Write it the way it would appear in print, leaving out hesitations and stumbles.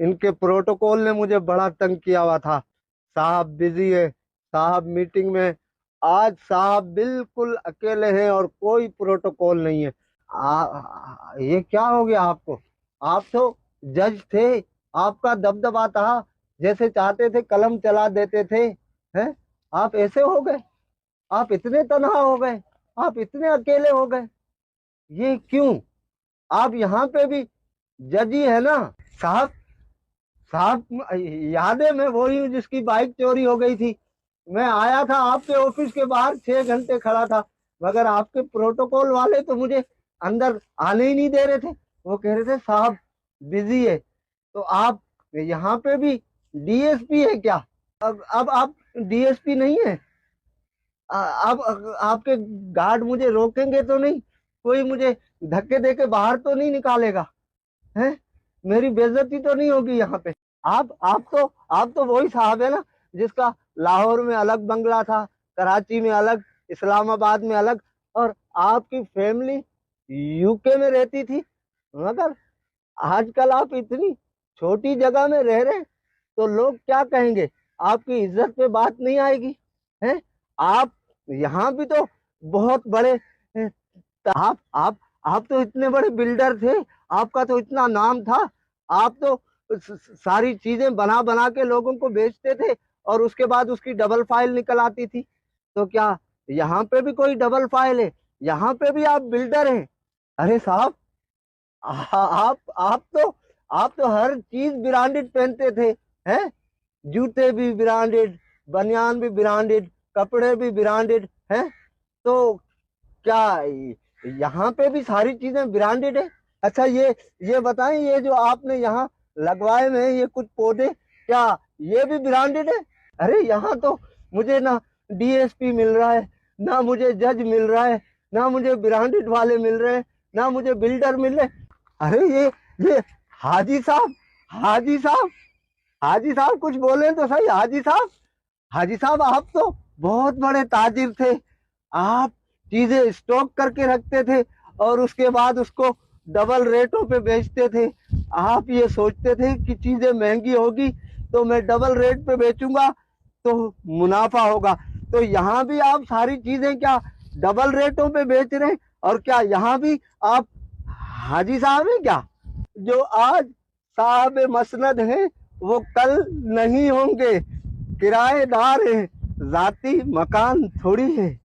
ان کے پروٹوکول نے مجھے بڑا تنگ کیا ہوا تھا. صاحب بزی ہے، صاحب میٹنگ میں. آج صاحب بالکل اکیلے ہیں اور کوئی پروٹوکول نہیں ہے. یہ کیا ہو گیا آپ کو؟ آپ تو جج تھے، آپ کا دبدبا تھا، جیسے چاہتے تھے قلم چلا دیتے تھے. ہیں؟ آپ ایسے ہو گئے؟ آپ اتنے تنہا ہو گئے؟ آپ اتنے اکیلے ہو گئے؟ یہ کیوں؟ آپ یہاں پہ بھی جج ہی ہے نا صاحب. صاحب یاد ہے میں وہی ہوں جس کی بائک چوری ہو گئی تھی. میں آیا تھا آپ کے آفس کے باہر 6 گھنٹے کھڑا تھا، مگر آپ کے پروٹوکول والے تو مجھے اندر آنے ہی نہیں دے رہے تھے. وہ کہہ رہے تھے صاحب بزی ہے. تو آپ یہاں پہ بھی ڈی ایس پی ہے کیا؟ اب آپ ڈی ایس پی نہیں ہے؟ اب آپ کے گارڈ مجھے روکیں گے تو نہیں؟ کوئی مجھے دھکے دے کے باہر تو نہیں نکالے گا؟ ہیں؟ میری بےعزتی تو نہیں ہوگی یہاں پہ؟ آپ تو وہی صاحب ہے نا جس کا لاہور میں الگ بنگلہ تھا، کراچی میں الگ، اسلام آباد میں الگ، اور آپ کی فیملی یو کے میں رہتی تھی. مگر آج کل آپ اتنی چھوٹی جگہ میں رہ رہے، تو لوگ کیا کہیں گے؟ آپ کی عزت پہ بات نہیں آئے گی؟ ہیں؟ آپ یہاں بھی تو بہت بڑے، آپ آپ آپ تو اتنے بڑے بلڈر تھے، آپ کا تو اتنا نام تھا. آپ تو ساری چیزیں بنا بنا کے لوگوں کو بیچتے تھے اور اس کے بعد اس کی ڈبل فائل نکل آتی تھی. تو کیا یہاں پہ بھی کوئی ڈبل فائل ہے؟ یہاں پہ بھی آپ بلڈر ہیں؟ ارے صاحب آپ تو ہر چیز برانڈڈ پہنتے تھے. ہیں؟ جوتے بھی برانڈڈ، بنیان بھی برانڈڈ، کپڑے بھی برانڈڈ ہیں. تو کیا یہاں پہ بھی ساری چیزیں برانڈڈ ہے؟ اچھا یہ بتائیں، یہ جو آپ نے یہاں لگوائے ہوئے ہیں یہ کچھ پودے، کیا یہ بھی برانڈڈ ہے؟ ارے یہاں تو مجھے نہ ڈی ایس پی مل رہا ہے، نہ مجھے جج مل رہا ہے، نہ مجھے برانڈڈ والے مل رہے ہیں، نہ مجھے بلڈر مل رہے. ارے یہ حاجی صاحب، حاجی صاحب، حاجی صاحب کچھ بولیں تو صحیح. حاجی صاحب، حاجی صاحب آپ تو بہت بڑے تاجر تھے. آپ چیزیں اسٹاک کر کے رکھتے تھے اور اس کے بعد اس کو ڈبل ریٹوں پہ بیچتے تھے. آپ یہ سوچتے تھے کہ چیزیں مہنگی ہوگی تو میں ڈبل ریٹ پہ بیچوں گا تو منافع ہوگا. تو یہاں بھی آپ ساری چیزیں کیا ڈبل ریٹوں پہ بیچ رہے ہیں؟ اور کیا یہاں بھی آپ حاجی صاحب ہیں کیا؟ جو آج صاحب مسند ہیں وہ کل نہیں ہوں گے. کرایہ دار ہیں، ذاتی مکان تھوڑی ہے.